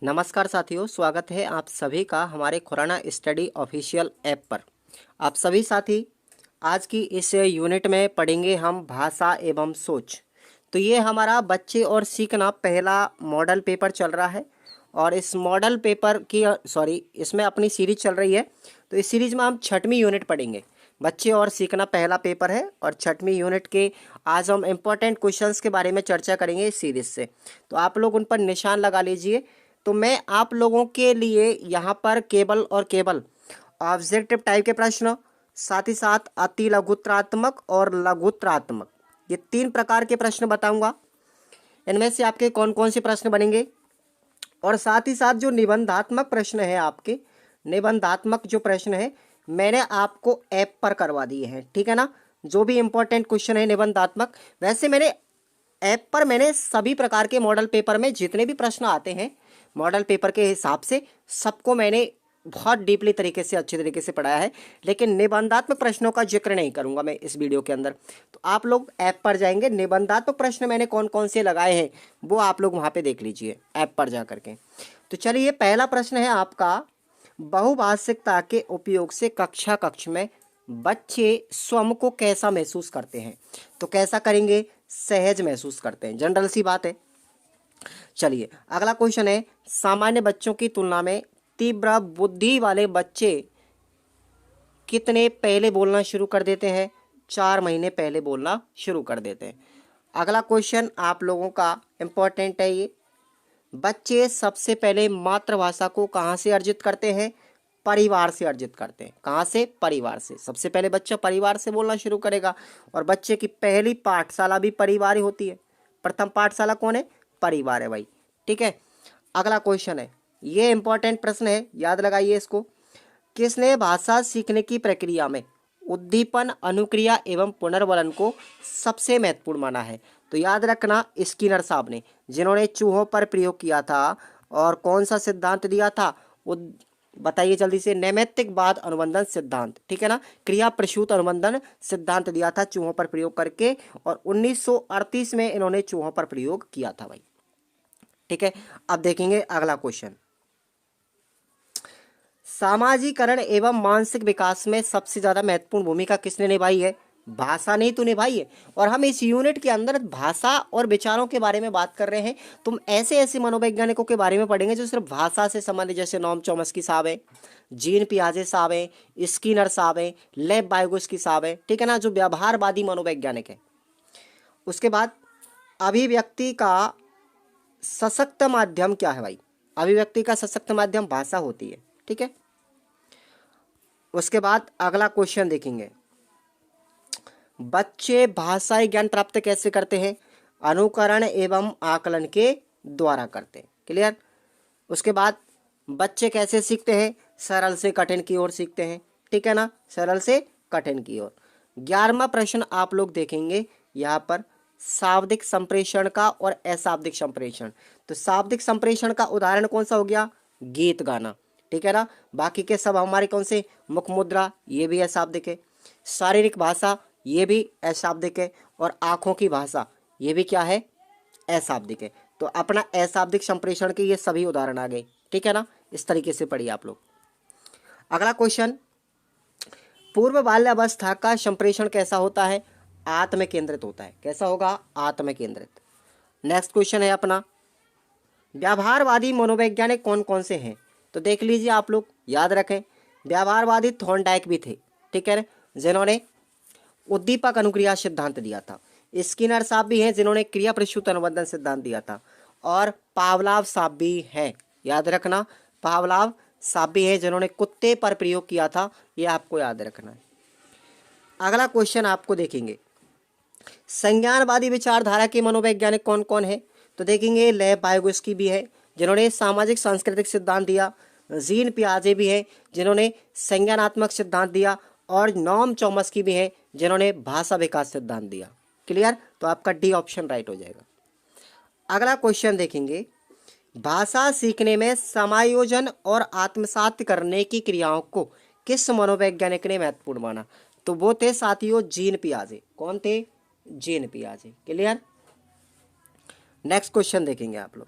नमस्कार साथियों, स्वागत है आप सभी का हमारे खुराना स्टडी ऑफिशियल ऐप पर। आप सभी साथी आज की इस यूनिट में पढ़ेंगे हम भाषा एवं सोच। तो ये हमारा बच्चे और सीखना पहला मॉडल पेपर चल रहा है और इस मॉडल पेपर की इसमें अपनी सीरीज चल रही है। तो इस सीरीज में हम छठवीं यूनिट पढ़ेंगे। बच्चे और सीखना पहला पेपर है और छठवीं यूनिट के आज हम इम्पोर्टेंट क्वेश्चंस के बारे में चर्चा करेंगे इस सीरीज से। तो आप लोग उन पर निशान लगा लीजिए। तो मैं आप लोगों के लिए यहाँ पर केवल और केवल ऑब्जेक्टिव टाइप के प्रश्न, साथ ही साथ अति लघुत्रात्मक और लघुत्रात्मक, ये 3 प्रकार के प्रश्न बताऊंगा। इनमें से आपके कौन कौन से प्रश्न बनेंगे और साथ ही साथ जो निबंधात्मक प्रश्न है, आपके निबंधात्मक जो प्रश्न है मैंने आपको ऐप पर करवा दिए हैं, ठीक है ना। जो भी इंपॉर्टेंट क्वेश्चन है निबंधात्मक, वैसे मैंने ऐप पर सभी प्रकार के मॉडल पेपर में जितने भी प्रश्न आते हैं मॉडल पेपर के हिसाब से सबको मैंने बहुत डीपली तरीके से अच्छे तरीके से पढ़ाया है, लेकिन निबंधात्मक प्रश्नों का जिक्र नहीं करूंगा मैं इस वीडियो के अंदर। तो आप लोग ऐप पर जाएंगे, निबंधात्मक प्रश्न मैंने कौन कौन से लगाए हैं वो आप लोग वहाँ पे देख लीजिए ऐप पर जा करके। तो चलिए, पहला प्रश्न है आपका, बहुभाषिकता के उपयोग से कक्षा कक्ष में बच्चे स्वयं को कैसा महसूस करते हैं। तो कैसा करेंगे, सहज महसूस करते हैं, जनरल सी बात है। चलिए अगला क्वेश्चन है, सामान्य बच्चों की तुलना में तीव्र बुद्धि वाले बच्चे कितने पहले बोलना शुरू कर देते हैं। 4 महीने पहले बोलना शुरू कर देते हैं। अगला क्वेश्चन आप लोगों का इंपॉर्टेंट है, ये बच्चे सबसे पहले मातृभाषा को कहाँ से अर्जित करते हैं। परिवार से अर्जित करते हैं। कहाँ से, परिवार से। सबसे पहले बच्चा परिवार से बोलना शुरू करेगा और बच्चे की पहली पाठशाला भी परिवार ही होती है। प्रथम पाठशाला कौन है, परिवार है भाई, ठीक है। अगला क्वेश्चन है, ये इंपॉर्टेंट प्रश्न है, याद लगाइए इसको। किसने भाषा सीखने की प्रक्रिया में उद्दीपन, अनुक्रिया एवं पुनर्वलन को सबसे महत्वपूर्ण माना है। तो याद रखना, स्किनर साहब ने, जिन्होंने चूहों पर प्रयोग किया था और कौन सा सिद्धांत दिया था, बताइए जल्दी से, नैमित्तिकवाद अनुबंधन सिद्धांत, ठीक है ना। क्रिया प्रसूत अनुबंधन सिद्धांत दिया था चूहों पर प्रयोग करके और 1938 में इन्होंने चूहों पर प्रयोग किया था भाई, ठीक है। अब देखेंगे अगला क्वेश्चन, सामाजिकरण एवं मानसिक विकास में सबसे ज्यादा महत्वपूर्ण भूमिका किसने निभाई है। भाषा ने तो निभाई है। और हम इस यूनिट के अंदर भाषा और विचारों के बारे में बात कर रहे हैं। तुम ऐसे ऐसे मनोवैज्ञानिकों के बारे में पढ़ेंगे जो सिर्फ भाषा से संबंधित, जैसे नोम चॉम्स्की साहब है, जीन पियाजे साहब है, स्किनर साहब है, लेव वाइगोत्स्की साहब है, ठीक है ना, जो व्यवहारवादी मनोवैज्ञानिक है। उसके बाद अभिव्यक्ति का सशक्त माध्यम क्या है भाई। अभिव्यक्ति का सशक्त माध्यम भाषा होती है, ठीक है। उसके बाद अगला क्वेश्चन देखेंगे, बच्चे भाषाई ज्ञान प्राप्त कैसे करते हैं। अनुकरण एवं आकलन के द्वारा करते हैं, क्लियर। उसके बाद बच्चे कैसे सीखते हैं, सरल से कठिन की ओर सीखते हैं, ठीक है ना, सरल से कठिन की ओर। 11वां प्रश्न आप लोग देखेंगे यहाँ पर, शाब्दिक संप्रेषण का और अशाब्दिक संप्रेषण। तो शाब्दिक संप्रेषण का उदाहरण कौन सा हो गया, गीत गाना, ठीक है ना। बाकी के सब हमारे कौन से, मुख मुद्रा, ये भी अशाब्दिक है। शारीरिक भाषा, ये भी अशाब्दिक है। और आंखों की भाषा, ये भी क्या है, अशाब्दिक है। तो अपना अशाब्दिक संप्रेषण के ये सभी उदाहरण आ गए, ठीक है ना। इस तरीके से पढ़िए आप लोग। अगला क्वेश्चन, पूर्व बाल्यावस्था का संप्रेषण कैसा होता है, आत्म केंद्रित होता है। कैसा होगा, आत्म केंद्रित। नेक्स्ट क्वेश्चन है अपना, व्यवहारवादी मनोवैज्ञानिक कौन कौन से हैं। तो देख लीजिए आप लोग, याद रखें, व्यवहारवादी थॉर्नडाइक भी थे, ठीक है, जिन्होंने उद्दीपक अनुक्रिया सिद्धांत दिया था। स्किनर साहब भी हैं जिन्होंने क्रिया प्रसूत अनुबंधन सिद्धांत दिया था। और पावलाव साहब भी हैं, याद रखना, पावलाव साहब भी हैं जिन्होंने कुत्ते पर प्रयोग किया था, ये आपको याद रखना है। अगला क्वेश्चन आपको देखेंगे, संज्ञानवादी विचारधारा के मनोवैज्ञानिक कौन कौन है। तो देखेंगे, लेव वाइगोत्स्की भी है जिन्होंने सामाजिक सांस्कृतिक सिद्धांत दिया। जीन पियाजे भी है जिन्होंने संज्ञानात्मक सिद्धांत दिया। और नोम चॉम्स्की भी है जिन्होंने भाषा विकास सिद्धांत दिया, क्लियर। तो आपका डी ऑप्शन राइट हो जाएगा। अगला क्वेश्चन देखेंगे, भाषा सीखने में समायोजन और आत्मसात करने की क्रियाओं को किस मनोवैज्ञानिक ने महत्वपूर्ण माना। तो वो थे साथियों जीन पियाजे। कौन थे, जीन पियाजे, क्लियर। नेक्स्ट क्वेश्चन देखेंगे आप लोग,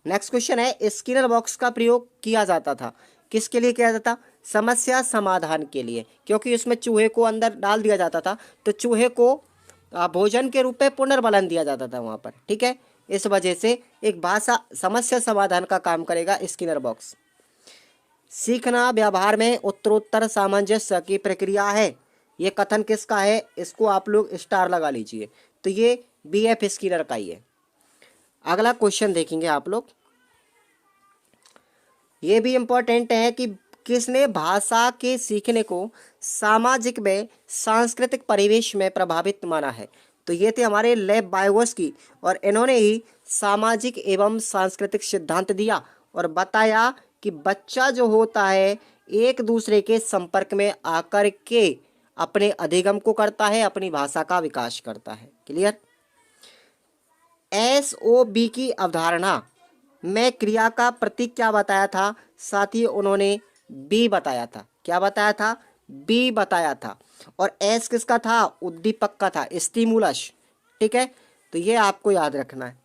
नेक्स्ट क्वेश्चन है, स्किनर बॉक्स का प्रयोग किया जाता था, किसके लिए किया जाता? समस्या समाधान के लिए, क्योंकि उसमें चूहे को अंदर डाल दिया जाता था, तो चूहे को भोजन के रूप में पुनर्बलन दिया जाता था वहाँ पर, ठीक है। इस वजह से एक भाषा समस्या समाधान का काम करेगा स्किनर बॉक्स। सीखना व्यवहार में उत्तरोत्तर सामंजस्य की प्रक्रिया है, ये कथन किसका है? इसको आप लोग स्टार लगा लीजिए, तो ये BF स्किनर का ही है। अगला क्वेश्चन देखेंगे आप लोग, ये भी इंपॉर्टेंट है कि किसने भाषा के सीखने को सामाजिक व सांस्कृतिक परिवेश में प्रभावित माना है? तो ये थे हमारे लेव वाइगोत्स्की, और इन्होंने ही सामाजिक एवं सांस्कृतिक सिद्धांत दिया और बताया कि बच्चा जो होता है एक दूसरे के संपर्क में आकर के अपने अधिगम को करता है, अपनी भाषा का विकास करता है। क्लियर? SOB की अवधारणा में क्रिया का प्रतीक क्या बताया था? साथ ही उन्होंने B बताया था। क्या बताया था? B बताया था। और S किसका था? उद्दीपक का था, स्टिमुलस, ठीक है। तो ये आपको याद रखना है।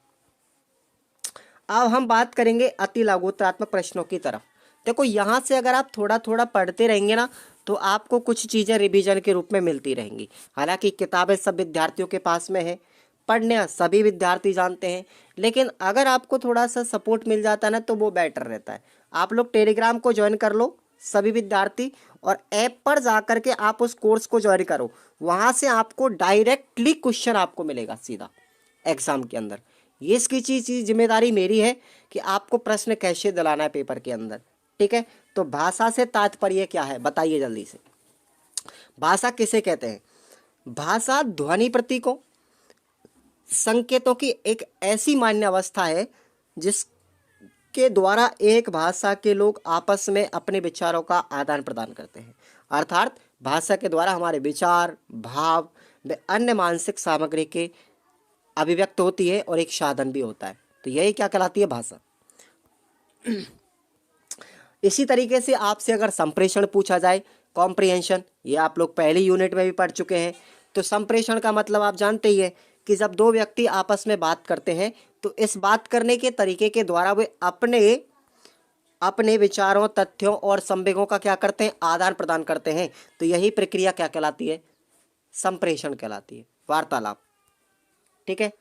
अब हम बात करेंगे अति लघुत्तरात्मक प्रश्नों की तरफ। देखो यहाँ से अगर आप थोड़ा थोड़ा पढ़ते रहेंगे ना, तो आपको कुछ चीज़ें रिवीजन के रूप में मिलती रहेंगी। हालांकि किताबें सब विद्यार्थियों के पास में है, पढ़ने सभी विद्यार्थी जानते हैं, लेकिन अगर आपको थोड़ा सा सपोर्ट मिल जाता है ना, तो वो बेटर रहता है। आप लोग टेलीग्राम को ज्वाइन कर लो सभी विद्यार्थी, और ऐप पर जा करके आप उस कोर्स को ज्वाइन करो। वहाँ से आपको डायरेक्टली क्वेश्चन आपको मिलेगा सीधा एग्जाम के अंदर। ये इसकी चीज़ जिम्मेदारी मेरी है कि आपको प्रश्न कैसे दिलाना है पेपर के अंदर, ठीक है। तो भाषा से तात्पर्य क्या है, बताइए जल्दी से। भाषा किसे कहते हैं? भाषा ध्वनि प्रतीकों, संकेतों की एक ऐसी मान्य अवस्था है जिसके द्वारा एक भाषा के लोग आपस में अपने विचारों का आदान प्रदान करते हैं। अर्थात भाषा के द्वारा हमारे विचार, भाव व अन्य मानसिक सामग्री के अभिव्यक्त होती है और एक साधन भी होता है। तो यही क्या कहलाती है? भाषा। इसी तरीके से आपसे अगर संप्रेषण पूछा जाए, कॉम्प्रिहेंशन, ये आप लोग पहली यूनिट में भी पढ़ चुके हैं। तो संप्रेषण का मतलब आप जानते ही है कि जब दो व्यक्ति आपस में बात करते हैं, तो इस बात करने के तरीके के द्वारा वे अपने विचारों, तथ्यों और संवेगों का क्या करते हैं? आदान प्रदान करते हैं। तो यही प्रक्रिया क्या कहलाती है? संप्रेषण कहलाती है, वार्तालाप, ठीक है।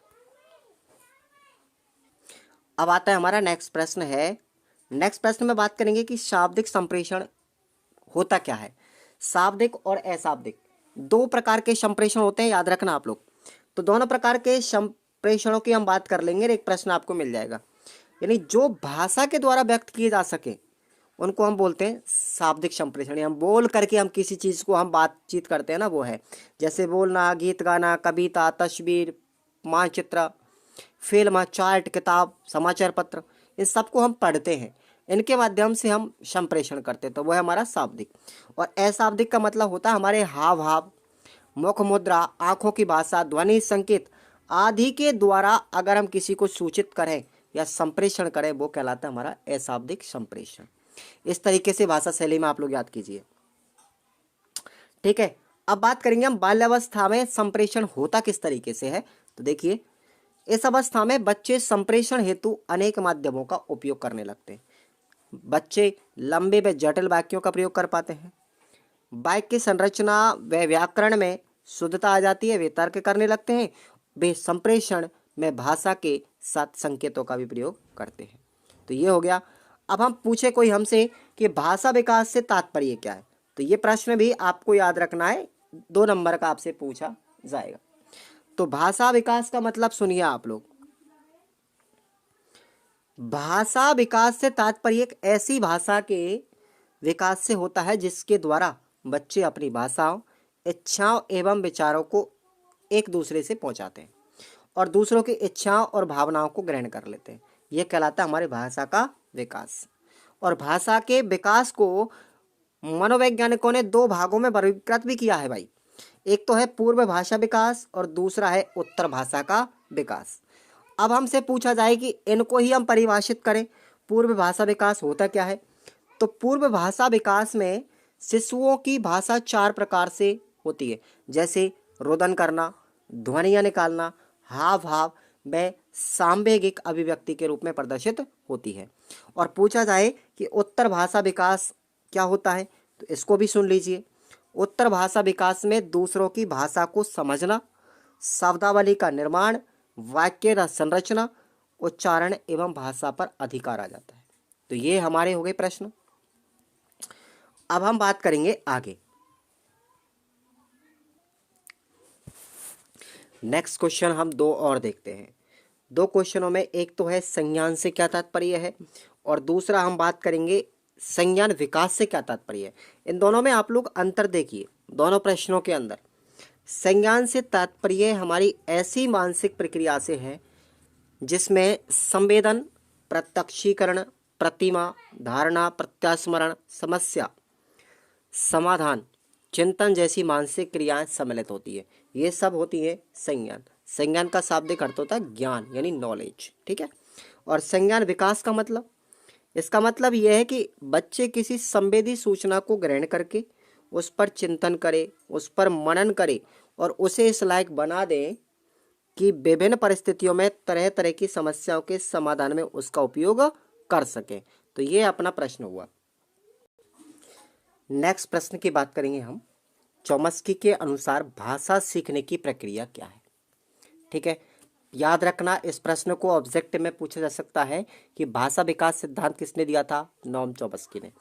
अब आता है हमारा नेक्स्ट प्रश्न है। नेक्स्ट प्रश्न में बात करेंगे कि शाब्दिक संप्रेषण होता क्या है। शाब्दिक और अशाब्दिक दो प्रकार के संप्रेषण होते हैं, याद रखना आप लोग। तो दोनों प्रकार के संप्रेषणों की हम बात कर लेंगे, एक प्रश्न आपको मिल जाएगा। यानी जो भाषा के द्वारा व्यक्त किए जा सके उनको हम बोलते हैं शाब्दिक संप्रेषण। हम बोल करके हम किसी चीज़ को हम बातचीत करते हैं ना, वो है। जैसे बोलना, गीत गाना, कविता, तस्वीर, मानचित्र, फिल्म, चार्ट, किताब, समाचार पत्र, इन सबको हम पढ़ते हैं, इनके माध्यम से हम संप्रेषण करते हैं। तो वो है हमारा शाब्दिक। और अशाब्दिक का मतलब होता है हमारे हाव भाव, मुख मुद्रा, आंखों की भाषा, ध्वनि संकेत आदि के द्वारा अगर हम किसी को सूचित करें या संप्रेषण करें, वो कहलाता है हमारा अशाब्दिक संप्रेषण। इस तरीके से भाषा शैली में आप लोग याद कीजिए, ठीक है। अब बात करेंगे हम बाल्यावस्था में संप्रेषण होता किस तरीके से है। तो देखिए, इस अवस्था में बच्चे संप्रेषण हेतु अनेक माध्यमों का उपयोग करने लगते हैं। बच्चे लंबे व जटिल वाक्यों का प्रयोग कर पाते हैं, वाक्य की संरचना व व्याकरण में शुद्धता आ जाती है, वे तर्क करने लगते हैं, वे संप्रेषण में भाषा के साथ संकेतों का भी प्रयोग करते हैं। तो ये हो गया। अब हम पूछे कोई हमसे कि भाषा विकास से तात्पर्य क्या है, तो ये प्रश्न भी आपको याद रखना है, 2 नंबर का आपसे पूछा जाएगा। तो भाषा विकास का मतलब सुनिए आप लोग। भाषा विकास से तात्पर्य एक ऐसी भाषा के विकास से होता है जिसके द्वारा बच्चे अपनी भाषाओं, इच्छाओं एवं विचारों को एक दूसरे से पहुंचाते हैं और दूसरों की इच्छाओं और भावनाओं को ग्रहण कर लेते हैं। यह कहलाता है हमारी भाषा का विकास। और भाषा के विकास को मनोवैज्ञानिकों ने 2 भागों में वर्गीकृत भी किया है भाई। एक तो है पूर्व भाषा विकास और दूसरा है उत्तर भाषा का विकास। अब हमसे पूछा जाए कि इनको ही हम परिभाषित करें, पूर्व भाषा विकास होता क्या है। तो पूर्व भाषा विकास में शिशुओं की भाषा 4 प्रकार से होती है, जैसे रोदन करना, ध्वनियाँ निकालना, हाव भाव वह सांवेगिक अभिव्यक्ति के रूप में प्रदर्शित होती है। और पूछा जाए कि उत्तर भाषा विकास क्या होता है, तो इसको भी सुन लीजिए। उत्तर भाषा विकास में दूसरों की भाषा को समझना, शब्दावली का निर्माण, वाक्य संरचना, उच्चारण एवं भाषा पर अधिकार आ जाता है। तो ये हमारे हो गए प्रश्न। अब हम बात करेंगे आगे। नेक्स्ट क्वेश्चन हम दो और देखते हैं। दो क्वेश्चनों में एक तो है संज्ञान से क्या तात्पर्य है, और दूसरा हम बात करेंगे संज्ञान विकास से क्या तात्पर्य है। इन दोनों में आप लोग अंतर देखिए। दोनों प्रश्नों के अंदर संज्ञान से तात्पर्य हमारी ऐसी मानसिक प्रक्रिया से है जिसमें संवेदन, प्रत्यक्षीकरण, प्रतिमा, धारणा, प्रत्यास्मरण, समस्या समाधान, चिंतन जैसी मानसिक क्रियाएं सम्मिलित होती है। ये सब होती है संज्ञान। संज्ञान का शाब्दिक अर्थ होता है ज्ञान यानी नॉलेज, ठीक है। और संज्ञान विकास का मतलब, इसका मतलब यह है कि बच्चे किसी संवेदी सूचना को ग्रहण करके उस पर चिंतन करे, उस पर मनन करे और उसे इस लायक बना दें कि विभिन्न परिस्थितियों में तरह तरह की समस्याओं के समाधान में उसका उपयोग कर सके। तो ये अपना प्रश्न हुआ। नेक्स्ट प्रश्न की बात करेंगे हम। चॉम्स्की के अनुसार भाषा सीखने की प्रक्रिया क्या है, ठीक है। याद रखना, इस प्रश्न को ऑब्जेक्टिव में पूछा जा सकता है कि भाषा विकास सिद्धांत किसने दिया था, नोम चॉम्स्की ने।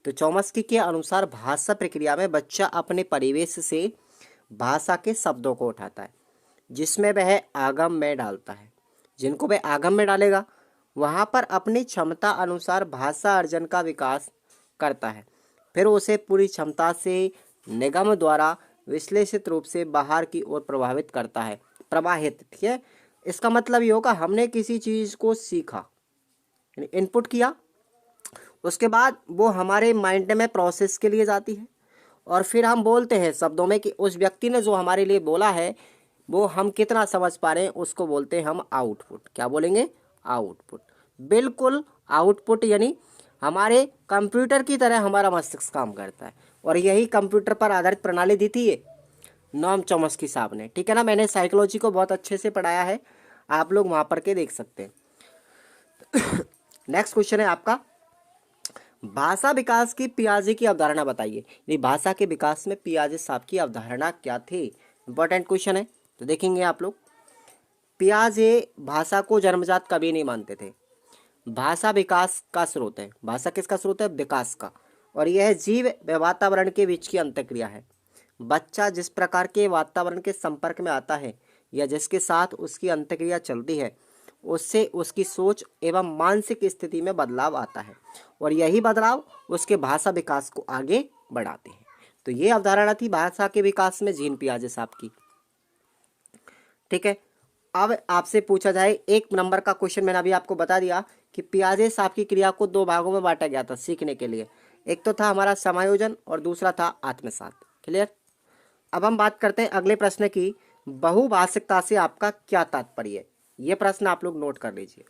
तो चॉम्स्की के अनुसार भाषा प्रक्रिया में बच्चा अपने परिवेश से भाषा के शब्दों को उठाता है जिसमें वह आगम में डालता है। जिनको वह आगम में डालेगा वहाँ पर अपनी क्षमता अनुसार भाषा अर्जन का विकास करता है, फिर उसे पूरी क्षमता से निगम द्वारा विश्लेषित रूप से बाहर की ओर प्रवाहित, ठीक है। इसका मतलब ये होगा हमने किसी चीज़ को सीखा, इनपुट किया, उसके बाद वो हमारे माइंड में प्रोसेस के लिए जाती है और फिर हम बोलते हैं शब्दों में कि उस व्यक्ति ने जो हमारे लिए बोला है वो हम कितना समझ पा रहे हैं, उसको बोलते हैं हम आउटपुट। क्या बोलेंगे, आउटपुट। बिल्कुल आउटपुट यानी हमारे कंप्यूटर की तरह हमारा मस्तिष्क काम करता है और यही कंप्यूटर पर आधारित प्रणाली दी थी ये नोम चॉम्स्की साहब ने, ठीक है ना। मैंने साइकोलॉजी को बहुत अच्छे से पढ़ाया है, आप लोग वहाँ पर के देख सकते हैं। नेक्स्ट क्वेश्चन है आपका, भाषा विकास की पियाजे की अवधारणा बताइए। ये भाषा के विकास में पियाजे साहब की अवधारणा क्या थी, इंपॉर्टेंट क्वेश्चन है। तो देखेंगे आप लोग, पियाजे भाषा को जन्मजात कभी नहीं मानते थे। भाषा विकास का स्रोत है। भाषा किसका स्रोत है, विकास का। और यह जीव व वातावरण के बीच की अंतःक्रिया है। बच्चा जिस प्रकार के वातावरण के संपर्क में आता है या जिसके साथ उसकी अंतःक्रिया चलती है उससे उसकी सोच एवं मानसिक स्थिति में बदलाव आता है और यही बदलाव उसके भाषा विकास को आगे बढ़ाते हैं। तो ये अवधारणा थी भाषा के विकास में जीन पियाजे साहब की, ठीक है। अब आपसे पूछा जाए, एक नंबर का क्वेश्चन मैंने अभी आपको बता दिया कि पियाजे साहब की क्रिया को दो भागों में बांटा गया था सीखने के लिए। एक तो था हमारा समायोजन और दूसरा था आत्मसात। क्लियर। अब हम बात करते हैं अगले प्रश्न की, बहुभाषिकता से आपका क्या तात्पर्य है। ये प्रश्न आप लोग नोट कर लीजिए।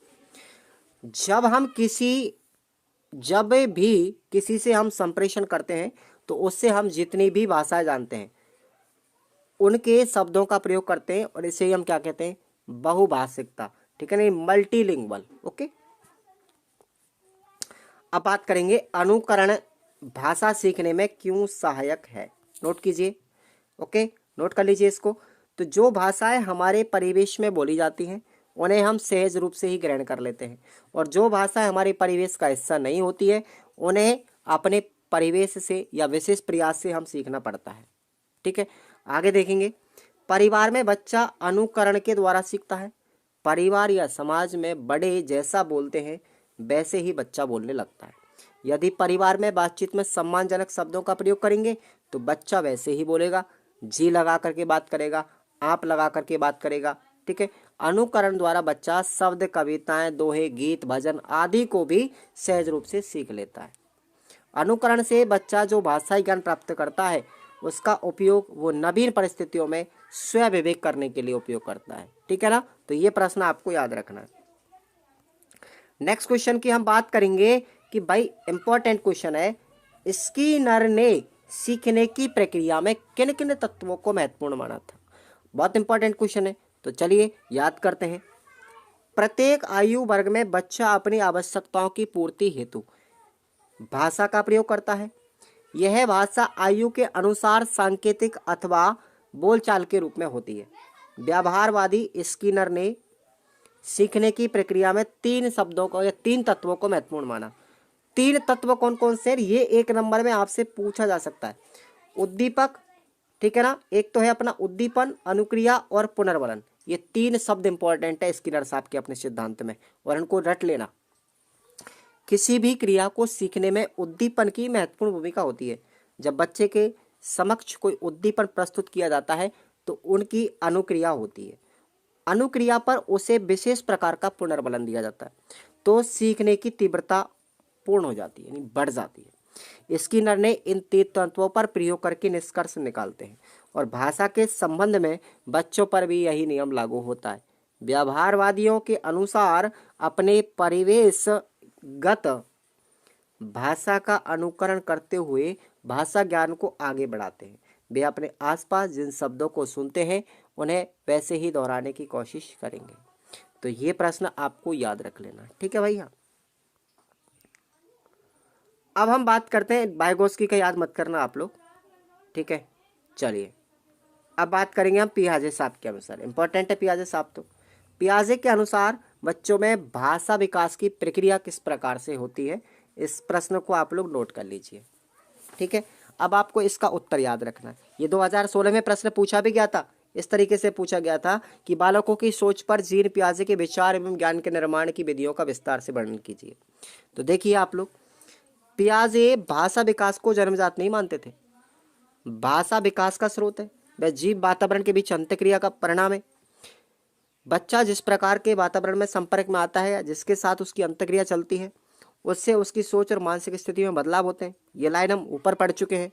जब भी किसी से हम संप्रेषण करते हैं तो उससे हम जितनी भी भाषाएं जानते हैं उनके शब्दों का प्रयोग करते हैं और इसे हम क्या कहते हैं, बहुभाषिकता, ठीक है ना, मल्टीलिंगुअल। ओके। अब बात करेंगे अनुकरण भाषा सीखने में क्यों सहायक है। नोट कीजिए, ओके, नोट कर लीजिए इसको। तो जो भाषाएं हमारे परिवेश में बोली जाती हैं उन्हें हम सहज रूप से ही ग्रहण कर लेते हैं और जो भाषाएं हमारे परिवेश का हिस्सा नहीं होती है उन्हें अपने परिवेश से या विशेष प्रयास से हम सीखना पड़ता है, ठीक है। आगे देखेंगे, परिवार में बच्चा अनुकरण के द्वारा सीखता है। परिवार या समाज में बड़े जैसा बोलते हैं वैसे ही बच्चा बोलने लगता है। यदि परिवार में बातचीत में सम्मानजनक शब्दों का प्रयोग करेंगे तो बच्चा वैसे ही बोलेगा, जी लगा करके बात करेगा, आप लगा करके बात करेगा, ठीक है। अनुकरण द्वारा बच्चा शब्द, कविताएं, दोहे, गीत, भजन आदि को भी सहज रूप से सीख लेता है। अनुकरण से बच्चा जो भाषाई ज्ञान प्राप्त करता है उसका उपयोग वो नवीन परिस्थितियों में स्वयं विवेक करने के लिए उपयोग करता है, ठीक है ना। तो ये प्रश्न आपको याद रखना है। नेक्स्ट क्वेश्चन की हम बात करेंगे कि भाई इंपॉर्टेंट क्वेश्चन है, स्किनर ने सीखने की प्रक्रिया में किन किन तत्वों को महत्वपूर्ण माना था। बहुत इंपॉर्टेंट क्वेश्चन है, तो चलिए याद करते हैं। प्रत्येक आयु वर्ग में बच्चा अपनी आवश्यकताओं की पूर्ति हेतु भाषा का प्रयोग करता है। यह भाषा आयु के अनुसार सांकेतिक अथवा बोलचाल के रूप में होती है। व्यवहारवादी स्किनर ने सीखने की प्रक्रिया में 3 शब्दों को या 3 तत्वों को महत्वपूर्ण माना। 3 तत्व कौन कौन से? ये 1 नंबर में आपसे पूछा जा सकता है। उद्दीपक, ठीक है ना, एक तो है अपना उद्दीपन, अनुक्रिया और पुनर्वलन। ये 3 शब्द इंपॉर्टेंट है स्किनर साहब के अपने सिद्धांत में, और इनको रट लेना। किसी भी क्रिया को सीखने में उद्दीपन की महत्वपूर्ण भूमिका होती है। जब बच्चे के समक्ष कोई उद्दीपन प्रस्तुत किया जाता है तो उनकी अनुक्रिया होती है। अनुक्रिया पर उसे विशेष प्रकार का पुनर्बलन दिया जाता है तो सीखने की तीव्रता पूर्ण हो जाती है, यानी बढ़ जाती है। स्किनर ने इन 3 तत्वों पर प्रयोग करके निष्कर्ष निकालते हैं, और भाषा के संबंध में बच्चों पर भी यही नियम लागू होता है। व्यवहारवादियों के अनुसार अपने परिवेशगत भाषा का अनुकरण करते हुए भाषा ज्ञान को आगे बढ़ाते हैं। वे अपने आसपास जिन शब्दों को सुनते हैं उन्हें वैसे ही दोहराने की कोशिश करेंगे। तो ये प्रश्न आपको याद रख लेना, ठीक है भैया। अब हम बात करते हैं वाइगोत्स्की का, याद मत करना आप लोग, ठीक है। चलिए अब बात करेंगे हम पियाजे साहब के अनुसार। इंपॉर्टेंट है पियाजे साहब। तो पियाजे के अनुसार बच्चों में भाषा विकास की प्रक्रिया किस प्रकार से होती है, इस प्रश्न को आप लोग नोट कर लीजिए, ठीक है। अब आपको इसका उत्तर याद रखना है। ये 2016 में प्रश्न पूछा भी गया था। इस तरीके से पूछा गया था कि बालकों की सोच पर जीन पियाजे के विचार एवं ज्ञान के निर्माण की विधियों का विस्तार से वर्णन कीजिए। तो देखिए आप लोग, पियाजे भाषा विकास को जन्मजात नहीं मानते थे। भाषा विकास का स्रोत है, वह जीव वातावरण के बीच अंतःक्रिया का परिणाम है। बच्चा जिस प्रकार के वातावरण में संपर्क में आता है, जिसके साथ उसकी अंतःक्रिया चलती है, उससे उसकी सोच और मानसिक स्थिति में बदलाव होते हैं। ये लाइन हम ऊपर पढ़ चुके हैं,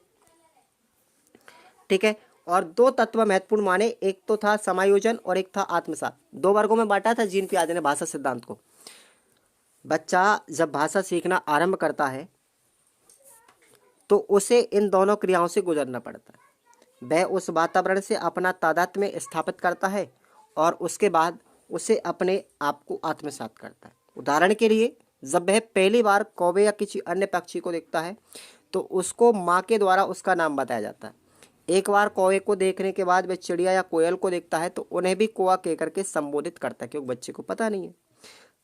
ठीक है। और 2 तत्व महत्वपूर्ण माने, एक तो था समायोजन और एक था आत्मसात। 2 वर्गों में बांटा था जीन पियाजे ने भाषा सिद्धांत को। बच्चा जब भाषा सीखना आरंभ करता है तो उसे इन दोनों क्रियाओं से गुजरना पड़ता है। वह उस वातावरण से अपना तादात्म्य में स्थापित करता है और उसके बाद उसे अपने आप को आत्मसात करता है। उदाहरण के लिए, जब वह पहली बार कौवे या किसी अन्य पक्षी को देखता है तो उसको माँ के द्वारा उसका नाम बताया जाता है। एक बार कौवे को देखने के बाद वह चिड़िया या कोयल को देखता है तो उन्हें भी कौवा कह करके संबोधित करता है, क्योंकि बच्चे को पता नहीं है।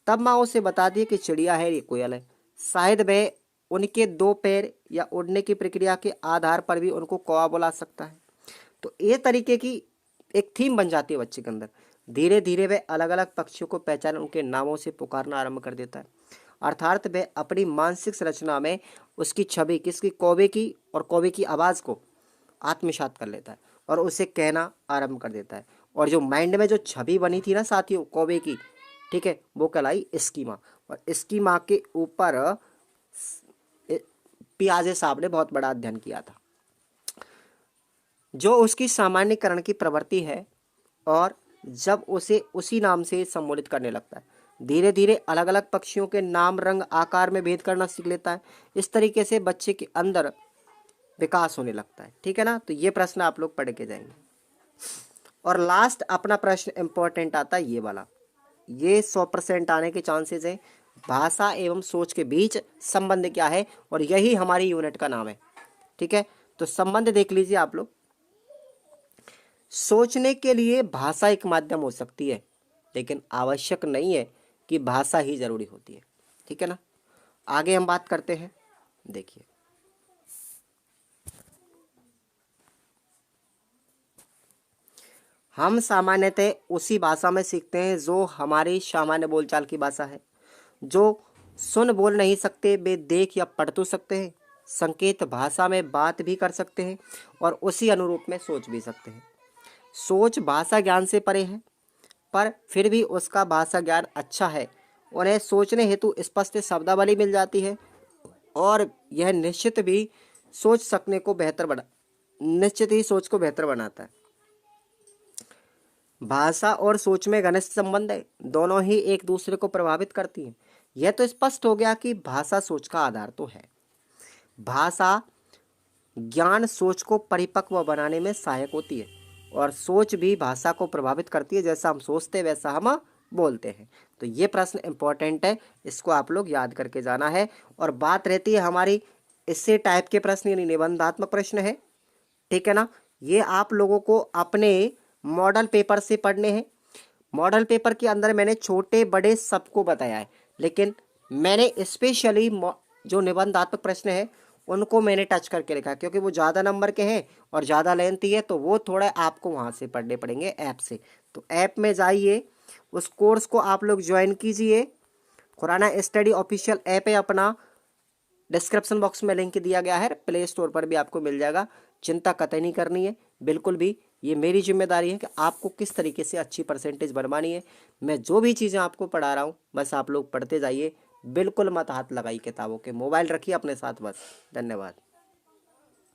तब माँ उसे बताती है कि चिड़िया है, ये कोयल है। शायद वह उनके 2 पैर या उड़ने की प्रक्रिया के आधार पर भी उनको कौवा बुला सकता है। तो ये तरीके की एक थीम बन जाती है बच्चे के अंदर। धीरे धीरे वह अलग अलग पक्षियों को पहचान उनके नामों से पुकारना आरंभ कर देता है। अर्थात वह अपनी मानसिक संरचना में उसकी छवि, किसकी, कौवे की, और कौवे की आवाज़ को आत्मसात कर लेता है और उसे कहना आरंभ कर देता है। और जो माइंड में जो छवि बनी थी ना साथियों कौवे की, ठीक है, वो कहलाई स्कीमा। और स्कीमा के ऊपर पियाजे साहब ने बहुत बड़ा अध्ययन किया था, जो उसकी सामान्यकरण की प्रवृत्ति है, और जब उसे उसी नाम से संबोधित करने लगता है, धीरे धीरे अलग अलग पक्षियों के नाम, रंग, आकार में भेद करना सीख लेता है। इस तरीके से बच्चे के अंदर विकास होने लगता है, ठीक है ना। तो ये प्रश्न आप लोग पढ़ के जाएंगे। और लास्ट अपना प्रश्न इंपॉर्टेंट आता है ये वाला, ये 100% आने के चांसेस है। भाषा एवं सोच के बीच संबंध क्या है, और यही हमारी यूनिट का नाम है, ठीक है। तो संबंध देख लीजिए आप लोग। सोचने के लिए भाषा एक माध्यम हो सकती है, लेकिन आवश्यक नहीं है कि भाषा ही जरूरी होती है, ठीक है ना। आगे हम बात करते हैं। देखिए, हम सामान्यतः उसी भाषा में सीखते हैं जो हमारी सामान्य बोलचाल की भाषा है। जो सुन बोल नहीं सकते वे देख या पढ़ तो सकते हैं, संकेत भाषा में बात भी कर सकते हैं और उसी अनुरूप में सोच भी सकते हैं। सोच भाषा ज्ञान से परे है, पर फिर भी उसका भाषा ज्ञान अच्छा है। उन्हें सोचने हेतु स्पष्ट शब्दावली मिल जाती है और यह निश्चित ही सोच को बेहतर बनाता है। भाषा और सोच में घनिष्ठ संबंध है, दोनों ही एक दूसरे को प्रभावित करती हैं। यह तो स्पष्ट हो गया कि भाषा सोच का आधार तो है। भाषा ज्ञान सोच को परिपक्व बनाने में सहायक होती है और सोच भी भाषा को प्रभावित करती है। जैसा हम सोचते हैं वैसा हम बोलते हैं। तो ये प्रश्न इंपॉर्टेंट है, इसको आप लोग याद करके जाना है। और बात रहती है हमारी इससे टाइप के प्रश्न यानी निबंधात्मक प्रश्न है, ठीक है ना। ये आप लोगों को अपने मॉडल पेपर से पढ़ने हैं। मॉडल पेपर के अंदर मैंने छोटे बड़े सबको बताया है, लेकिन मैंने स्पेशली जो निबंधात्मक प्रश्न है उनको मैंने टच करके रखा है, क्योंकि वो ज़्यादा नंबर के हैं और ज़्यादा लेंथी है, तो वो थोड़ा आपको वहाँ से पढ़ने पड़ेंगे ऐप से। तो ऐप में जाइए, उस कोर्स को आप लोग ज्वाइन कीजिए। खुराना स्टडी ऑफिशियल ऐप है अपना, डिस्क्रिप्शन बॉक्स में लिंक दिया गया है, प्ले स्टोर पर भी आपको मिल जाएगा। चिंता कतई नहीं करनी है बिल्कुल भी। ये मेरी जिम्मेदारी है कि आपको किस तरीके से अच्छी परसेंटेज बनवानी है। मैं जो भी चीज़ें आपको पढ़ा रहा हूँ बस आप लोग पढ़ते जाइए, बिल्कुल मत हाथ लगाइए किताबों के, मोबाइल रखिए अपने साथ बस। धन्यवाद।